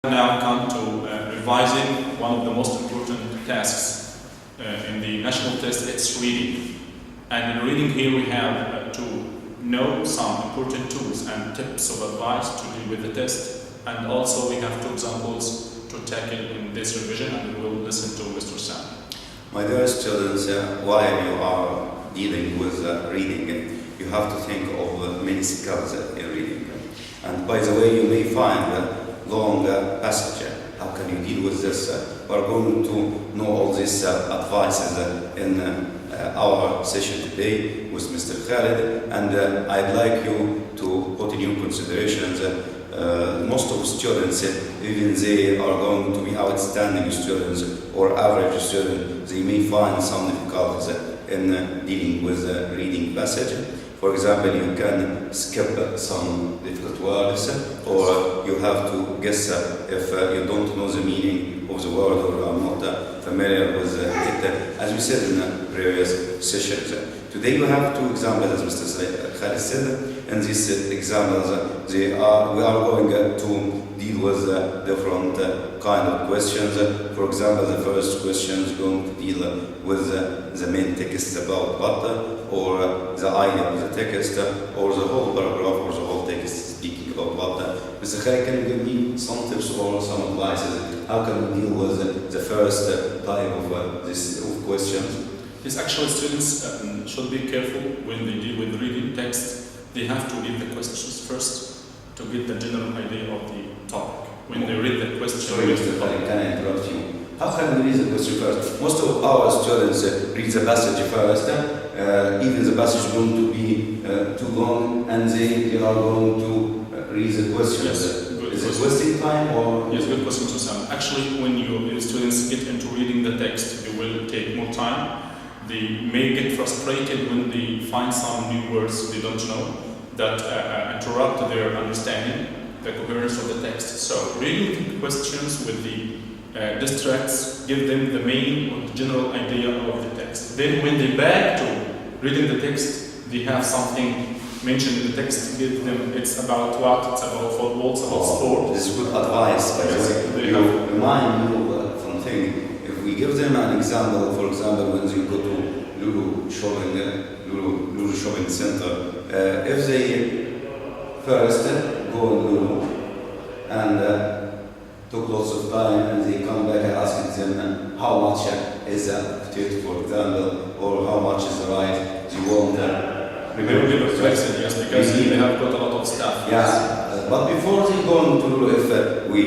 Now come to revising one of the most important tasks in the national test. It's reading, and in reading here we have to know some important tools and tips of advice to deal with the test, and also we have two examples to tackle in this revision, and we will listen to Mr. Sam. My dear students, while you are dealing with reading, you have to think of many skills in reading. And by the way, you may find long passage. How can you deal with this? We're going to know all these advices in our session today with Mr. Khalid, and I'd like you to put in your considerations. Most of students, even they are going to be outstanding students or average students, they may find some difficulties in dealing with reading passage. For example, you can skip some difficult words, or you have to guess if you don't know the meaning of the word or you are not familiar with it, as we said in previous sessions. Today we have two examples, as Mr. Khalid said. In these examples, we are going to deal with different kind of questions. For example, the first question is going to deal with the main text about what, or the idea of the text, or the whole paragraph, or the whole text speaking about what. Mr. Khalid, can you give me some tips or some advices? How can we deal with the first type of this questions? Yes, actually students should be careful when they deal with reading text. They have to read the questions first to get the general idea of the topic. When they read the question... Sorry, Mr. Khalid, can I interrupt you? How can we read the question first? Most of our students read the passage first. Even the passage is going to be too long, and they are going to read the question. Yes, is it wasting time or? Yes, good question, Mr. Sam. Actually, when your students get into reading the text, they will take more time. They may get frustrated when they find some new words they don't know that interrupt their understanding, the coherence of the text. So reading the questions with the distracts give them the main or the general idea of the text. Then when they back to reading the text, they have something mentioned in the text, give them it's about what, it's about football, it's about sport. This is good advice, by the way. You remind me of something. If we give them an example, for example, when they go to Lulu shopping center, if they first go in Lulu and took lots of time and they come back and ask them how much is a potato, for example, or how much is the rice, they won't remember the question, yes, because they have got a lot of stuff. Yeah, but before they go into Lulu, if we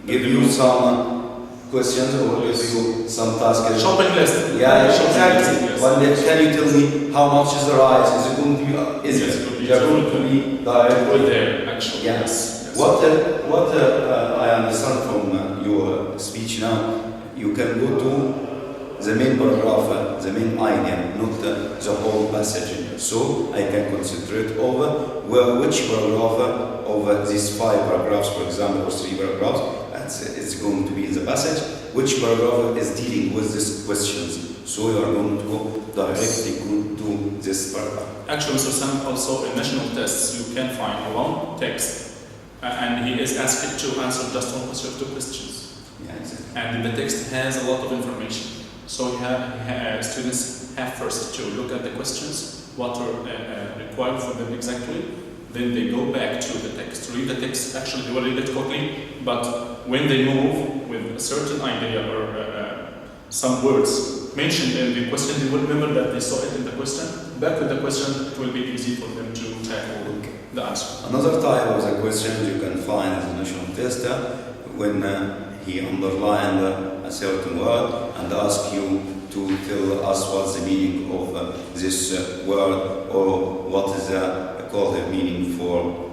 give you some questions or give you some tasks. Shopping list. Yeah, exactly. Yes. But can you tell me how much is the rice? Is it going to be? Is it going to be directly there? Actually, yes. What I understand from your speech now, you can go to the main paragraph, the main idea, not the whole passage. So I can concentrate over which paragraph of these 5 paragraphs, for example, or 3 paragraphs. It's going to be in the passage, which paragraph is dealing with these questions. So you are going to go directly to this paragraph. Actually, Mr. Sam, also in national tests, you can find a long text, and he is asked to answer just one question or 2 questions. Yeah, exactly. And the text has a lot of information. So students have first to look at the questions, what are required for them exactly. Then they go back to the text, read the text. Actually, they will read it quickly, but when they move with a certain idea or some words mentioned in the question, they will remember that they saw it in the question. Back with the question, it will be easy for them to tackle the answer. Another type of the questions you can find in the national test when he underlined a certain word and asked you to tell us what's the meaning of this word, or what is the meaning for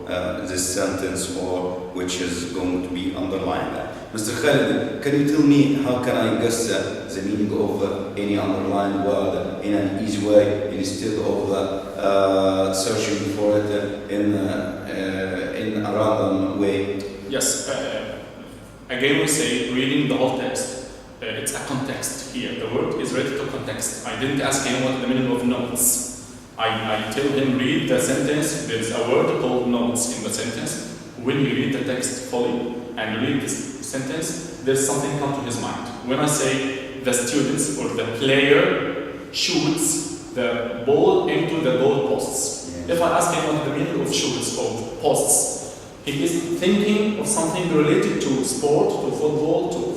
this sentence, or which is going to be underlined. Mr. Khalid, can you tell me how can I guess the meaning of any underlined word in an easy way instead of searching for it in a random way? Yes. Again, we say reading the whole text. It's a context here. The word is related to context. I didn't ask him what the meaning of notes. I tell him read the sentence. There is a word called notes in the sentence. When you read the text fully, and read this sentence, there's something come to his mind. When I say the students or the player shoots the ball into the goal posts. If I ask him what the meaning of shoots or posts, he is thinking of something related to sport, to football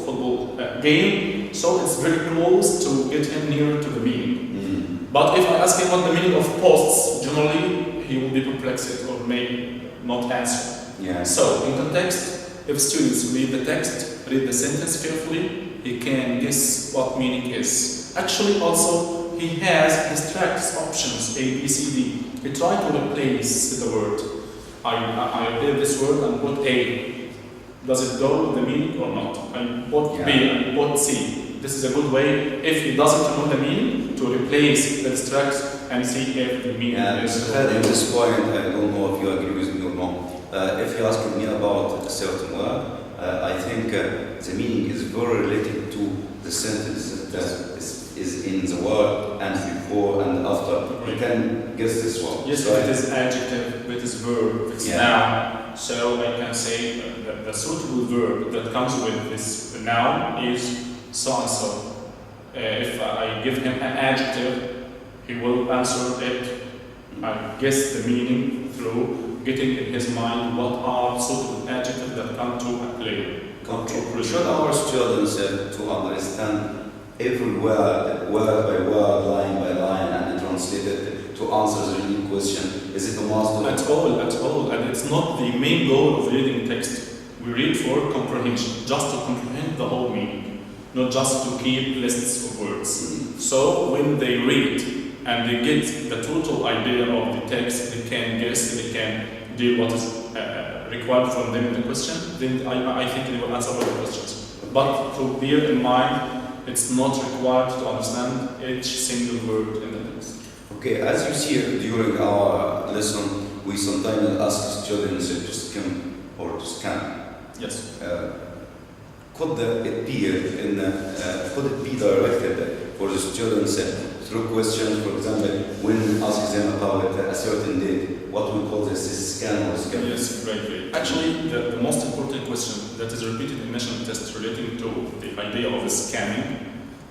game, so it's very close to get him nearer to the meaning. But if I ask him what the meaning of posts, generally he will be perplexed or may not answer. So in context, if students read the text, read the sentence carefully, he can guess what meaning is. Actually also, he has distracts options A, B, C, D. He tries to replace the word. I read this word and put A. Does it go with the meaning or not? I put B and put C. This is a good way, if he doesn't know the meaning, to replace the distracts and see if the meaning is. In this point, I don't know if you agree with me or not. If you ask me about a certain word, I think the meaning is very related to the sentence that is in the word and before and after. You can guess this one. Yes, right? It is adjective, it is verb, it's noun. So I can say the suitable verb that comes with this noun is so and so. If I give him an adjective, he will answer it. I guess the meaning through getting in his mind what are suitable adjectives that come to a player. Should our students to understand every word by word, line by line, and translate it to answer the reading question? Is it a must? At all. And it's not the main goal of reading text. We read for comprehension, just to comprehend the whole meaning, not just to keep lists of words. So when they read and they get the total idea of the text, they can guess, they can deal what is required from them in the question, then I think they will answer all the questions. But to bear in mind, it's not required to understand each single word in the text. Okay, as you see during our lesson, we sometimes ask students to skim or to scan. Yes. Could it be directed for the students through questions? For example, when ask them about a certain date, what we call this is scan or scan? Yes, great. Actually, the most important question that is repeated in national tests relating to the idea of scanning,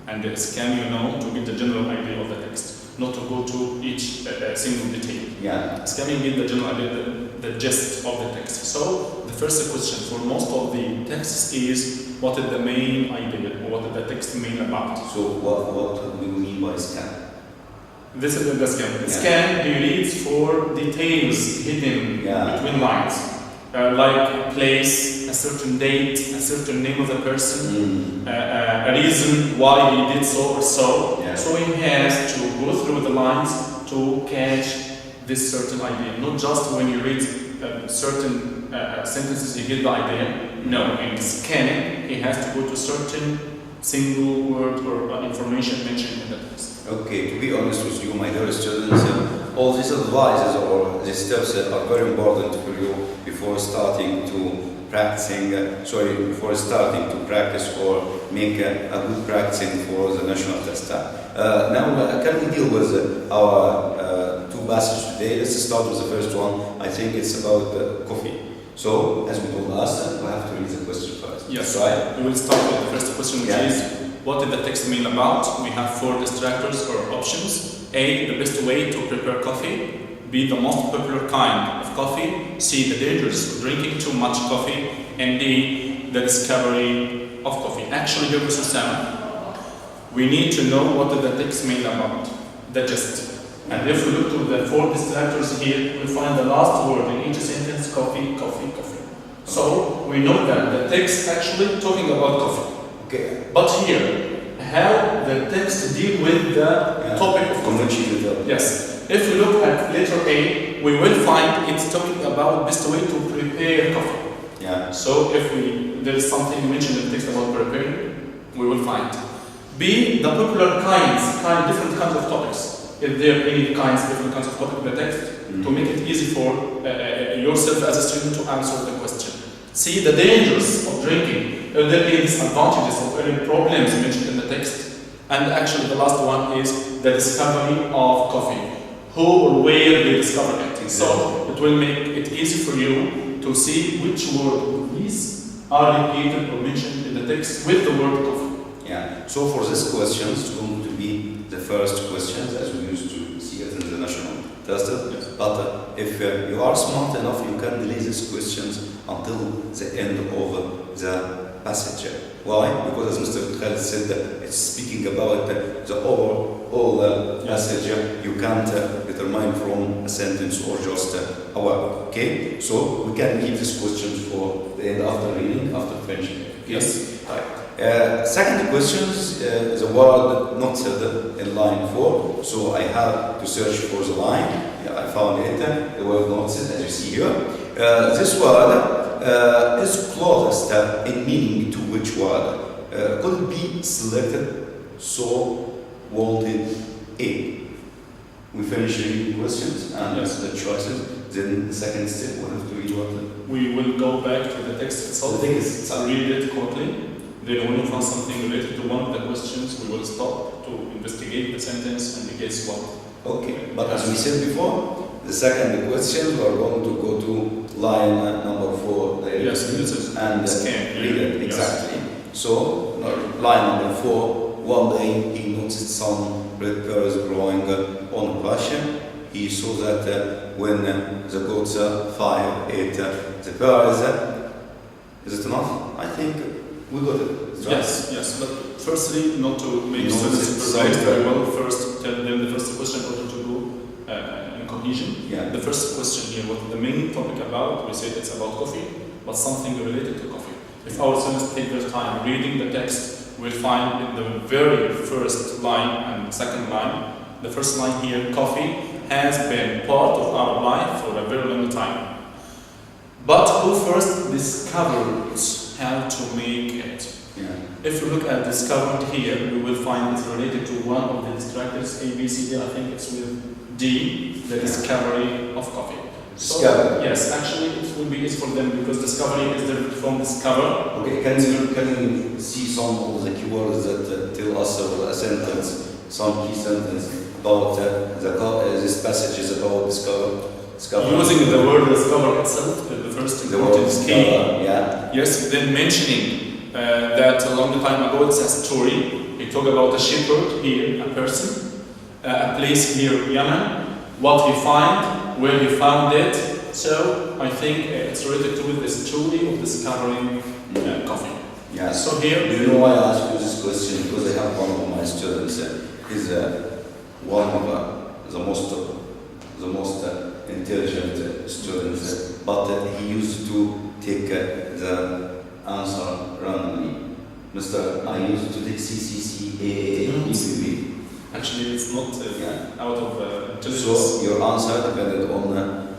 and the scan, to get the general idea of the text, not to go to each single detail. Scanning gives the general idea, the gist of the text. So the first question for most of the texts is, what is the main idea, or what is the text mean about? So what do you mean by scan? This is the scan. Scan, he reads for details hidden between lines. Like a place, a certain date, a certain name of the person, a reason why he did so or so. So he has to go through the lines to catch this certain idea. Not just when you read certain sentences you get the idea. No, in scanning, he has to go to certain single word or information mentioned in the text. Okay, to be honest with you, my dear students, all these advices or these steps are very important for you before starting to practice or make a good practicing for the national test. Now, can we deal with our two passages today? Let's start with the first one. I think it's about coffee. So, as we told last time, we have to read the question first. Yes, right. We will start with the first question, which is, what did the text mean about? We have 4 distractors or options. A, the best way to prepare coffee. B, the most popular kind of coffee. C, the dangers of drinking too much coffee. And D, the discovery of coffee. Actually, here, Mr. Sam, we need to know what did the text mean about. The gist. And if we look to the 4 distractors here, we find the last word in each sentence, coffee, coffee, coffee. So we know that the text actually talking about coffee. Okay. But here, how the text deal with the topic of coffee? Yes. If we look at letter A, we will find it's talking about best way to prepare coffee. So if there is something mentioned in the text about preparing, we will find. B, the popular different kinds of topics. If there are any different kinds of topics in the text, to make it easy for yourself as a student to answer the question. See the dangers of drinking. Are there any disadvantages or any problems mentioned in the text? And actually the last one is the discovery of coffee. Who or where they discovered it. So it will make it easy for you to see which word of these are repeated or mentioned in the text with the word coffee. Yeah. So for this question, it's going to be the first questions as we used to see it in the national test. Yes. But if you are smart enough, you can delay these questions until the end of the passage. Why? Because as Mr. Khalid said, it's speaking about the overall passage. You can't determine from a sentence or just a word. Okay? So we can leave these questions for the end after reading, after finishing. Okay? Yes. Right. Second question is the word not said in line 4. So I have to search for the line. Yeah, I found it. The word not said, as you see here. This word is closest in meaning to which word? Could be selected, so wanted A. We finish reading questions and the choices. Then the second step, we have to read what? We will go back to the text itself. The text itself. Read it quickly. Then when we find something related to one of the questions, we will stop to investigate the sentence and guess what. Okay, but as we said before, the second question we are going to go to line number 4 there. Yes, this is and read it exactly. So line number 4. One day he noticed some red pears growing on a bush. He saw that when the goats 5 ate the pears. Is it enough? I think we got it. Right? Yes. But firstly, not to make students perplexed, I will first tell them the first question in order to go in cohesion. Yeah. The first question here, what the main topic about, we said it's about coffee, but something related to coffee. If our students take their time reading the text, we'll find in the very first line and second line, the first line here, coffee has been part of our life for a very long time. But who first discovered how to make it? Yeah. If you look at discovered here, we will find it's related to one of the distractors, A, B, C, D. I think it's with D, the discovery of coffee. So, yes, actually it will be easy for them because discovery is derived from discover. Okay, can you see some of the keywords that tell us a sentence, some key sentence about this passage is about discover? Using the word discover itself, the first important is key. Yeah. Yes, then mentioning that a long time ago it's a story. He talked about a shepherd here, a person, a place near Yemen, what he found, where he found it. So I think it's related to the story of discovering coffee. Yeah. So here, do you know why I ask you this question? Because I have one of my students. He's one of the most intelligent students, but he used to take the answer randomly. Mr. I used to take CCCA. Actually, it's not out of intelligence. So your answer depended on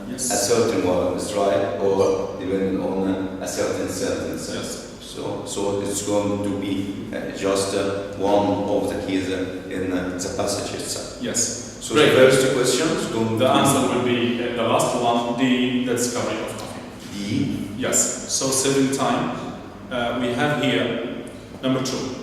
a certain word, is right, or depending on a certain sentence. Yes. So it's going to be just one of the keys in the passage itself. Yes. So the first question is going to the answer will be the last one, the discovery of coffee. D. Yes. So saving time, we have here number 2.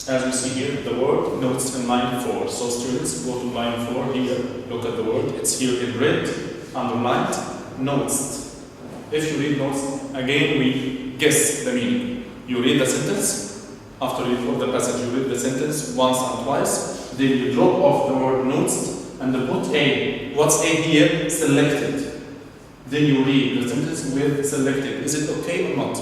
As we see here, the word notes in line 4. So students go to line 4 here, look at the word. It's here in red, underlined, notes. If you read notes, again we guess the meaning. You read the sentence, after you read the passage, you read the sentence once and twice, then you drop off the word notes and put A. What's A here? Selected. Then you read the sentence with selected. Is it okay or not?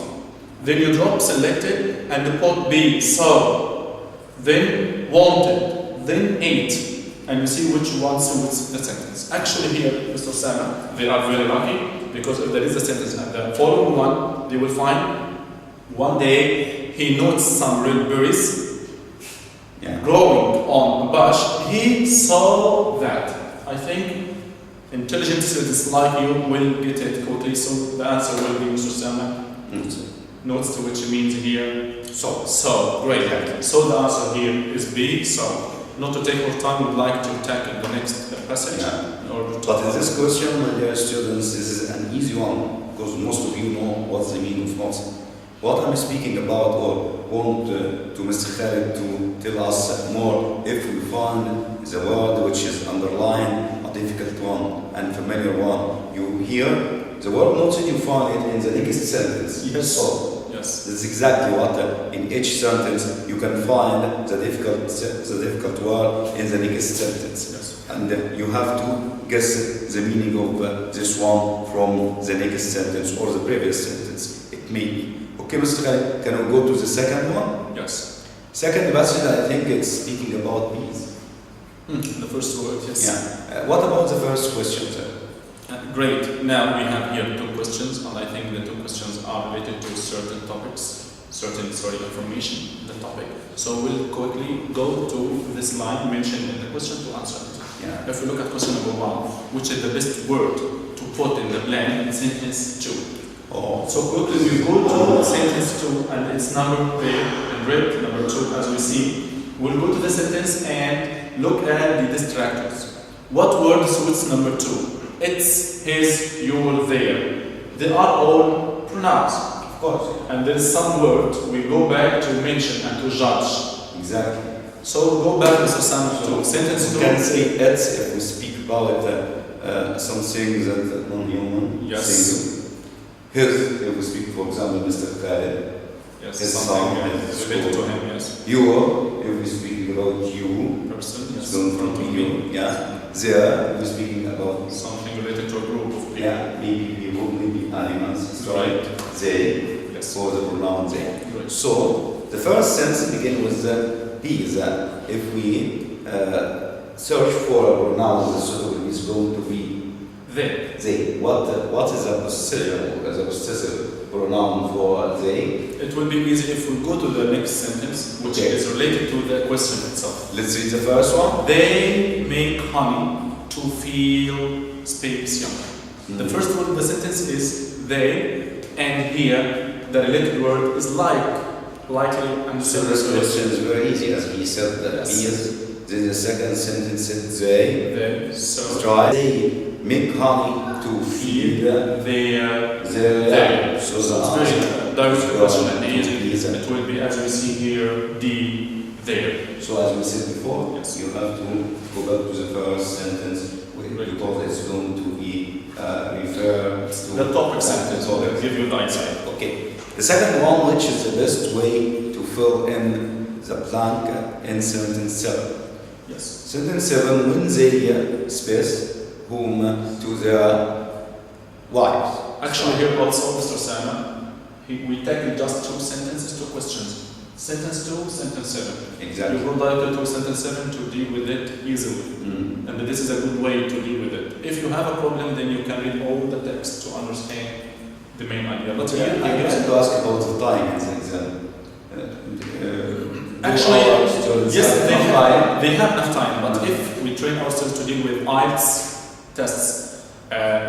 Then you drop selected and put B. So, then wanted, then ate, and you see which one suits the sentence. Actually here, Mr. Sama, they are very lucky because if there is a sentence and the following one, they will find one day he notes some red berries growing on a bush. He saw that. I think intelligent students like you will get it quickly. So the answer will be Mr. Sama. Notes to which means here so great. So the answer here is B. So not to take more time, we'd like to tackle the next passage. But in this question, my dear students, this is an easy one because most of you know what's the meaning of notes. What I'm speaking about or want to Mr. Khalid to tell us more, if we find the word which is underlined, a difficult one and familiar one, you hear the word notes, you find it in the next sentence. Yes. So Yes. That's exactly what in each sentence you can find the difficult word in the next sentence. Yes. And you have to guess the meaning of this one from the next sentence or the previous sentence. It may be. Okay, Mr. Khalid, can we go to the second one? Yes. Second passage, I think it's speaking about bees. The first word, yes. Yeah. What about the first question, sir? Great. Now we have here two questions, and I think the two questions are related to certain topics, information in the topic. So we'll quickly go to this line mentioned in the question to answer it. Yeah. If we look at question number 1, which is the best word to put in the blank in sentence 2. Oh. So quickly we go to sentence 2, and it's number there in red, number 2, as we see. We'll go to the sentence and look at the distractors. What word suits number 2? It's, his, your, their. They are all pronouns. Of course. And there is some word we go back to mention and to judge. Exactly. So go back, Mr. Sam, to sentence 2. You can say it's if we speak about some things that non-human. Yes. Single. His, if we speak, for example, Mr. Khalid. Yes, his something son, his related school. to him, yes. You, if we speak about you. Person, yes. It's going Front from of you. me. Yeah. There, we're speaking about Something related to a group of people. yeah, maybe people, maybe animals. Right. They, Yes. for the pronoun they. Right. So the first sentence begins with the be. That if we search for a pronoun that suitable, is going to be They. they. What is a possessive pronoun for they? It will be easy if we go to the next sentence, which Okay. is related to the question itself. Let's read the first one. They make honey to feel space young. The first word of the sentence is they, and here the related word is like, likely, and So this question is very easy, as we said that Yes. be is. Then the second sentence said they. They, so Try. They make honey to feed their. So So the it's answer. very direct question and easy. Yes. It will be, as we see here, their. So as we said before, Yes. you have to go back to the first sentence Right. because it's going to be referred to The topic sentence will topic. give you the idea. Okay. The second one, which is the best way to fill in the blank in sentence 7. Yes. Sentence 7, when they space whom to their wives. Actually, here also, Mr. Sama, we tackle just 2 sentences, 2 questions. Sentence 2, sentence 7. Exactly. You go directly to sentence 7 to deal with it easily. Mm. And this is a good way to deal with it. If you have a problem, then you can read all the text to understand the main idea. But here, I he would gives like to ask about the time in the exam. Actually, yes, time. they have enough time, but if we train ourselves to deal with IELTS tests,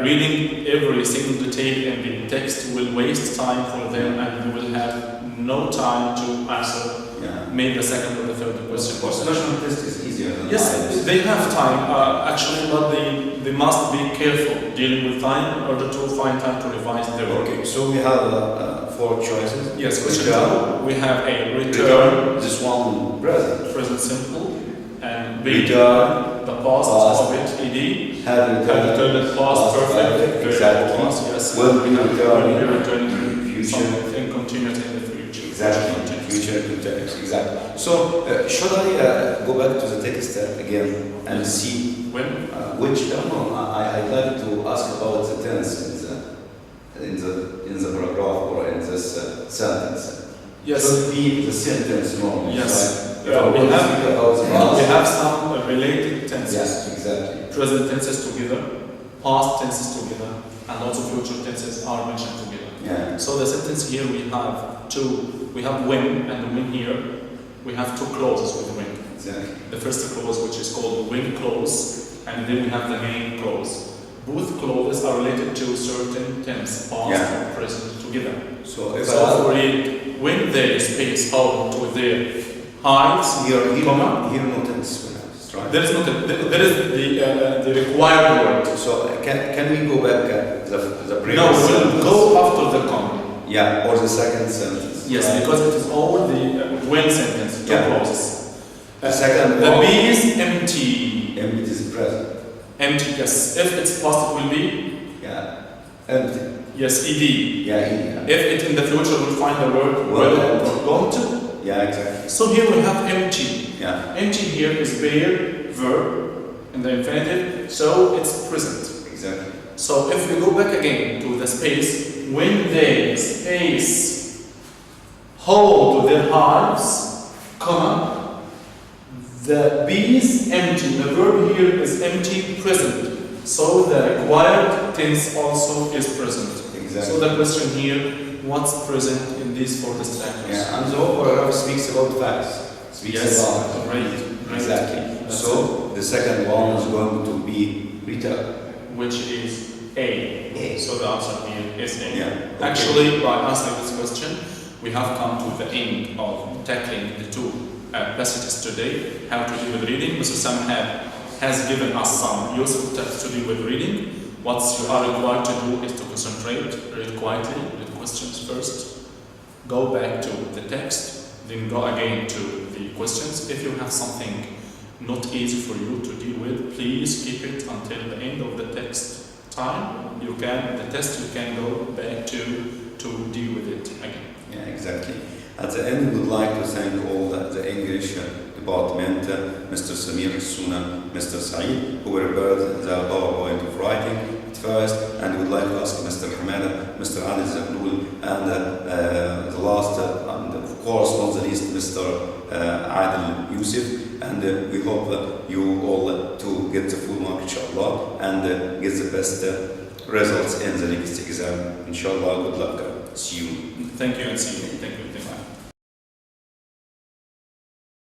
reading every single detail in the text will waste time for them, and they will have no time to answer maybe the second or the third question. Of course, national test is easier than Yes, IELTS. they have time, actually, but they must be careful dealing with time in order to find time to revise their work. Okay, so we have 4 choices. Yes, question Return. 2, we have a return, This one present simple, and B, Return. the past of it, ed, Have returned past perfect, Exactly. past, yes, Will be returning. will be returning Future. something continued in the future. Exactly. Continuous. Future continuous. Exactly. So should I go back to the text again and see When? which? No, I'd like to ask about the tense in the paragraph or in this sentence. Yes. Should be the sentence normally. Yes. Right? We have some related tenses. Yes, exactly. Present tenses together, past tenses together, and also future tenses are mentioned together. Yeah. So the sentence here we have 2. We have when, and when here we have 2 clauses with when. Exactly. The first clause, which is called when clause, and then we have the main clause. Both clauses are related to certain tense, past and present together. So if So we read when they space out to their heights, here comma. no tense. Right. There is not there is the required word. So can we go back the previous No, we'll sentence? go after the comma. Yeah, or the second sentence. Yes, Right. because it is all the when sentence, 2 Yeah. clauses. The second The one. B is empty. Empty is present. Empty, yes. If it's past, it will be Yeah. Empty. Yes, ed. Yeah. If it in the future will find the word will or going to. Yeah, exactly. So here we have empty. Yeah. Empty here is bare verb in the infinitive, so it's present. Exactly. So if we go back again to the space, when they space hold their hives, comma, the bees empty. The verb here is empty, present. So the required tense also is present. Exactly. So the question here, what's present in these four distractors? Yeah, and the whole paragraph speaks about facts. Yes, About right. Exactly. That's So the second one is going to be return. Which is A. A. So the answer here is A. Yeah. Okay. Actually, by answering this question, we have come to the end of tackling the two passages today. How to deal with reading. Mr. Sam has given us some useful tips to deal with reading. What you are required to do is to concentrate, read quietly, read questions first, go back to the text, then go again to the questions. If you have something not easy for you to deal with, please keep it until the end of the text time. You can go back to deal with it again. Yeah, exactly. At the end, we would like to thank all the English department, Mr. Samir Hassuna, Mr. Saeed, who prepared the PowerPoint of writing at first, and we would like to ask Mr. Hamada, Mr. Ali Zahnul, and the last, and of course not the least, Mr. Adil Yusuf, and we hope you all to get the full mark, inshallah, and get the best results in the next exam. Inshallah, good luck. See you. Thank you and see you. Thank you. Thank you.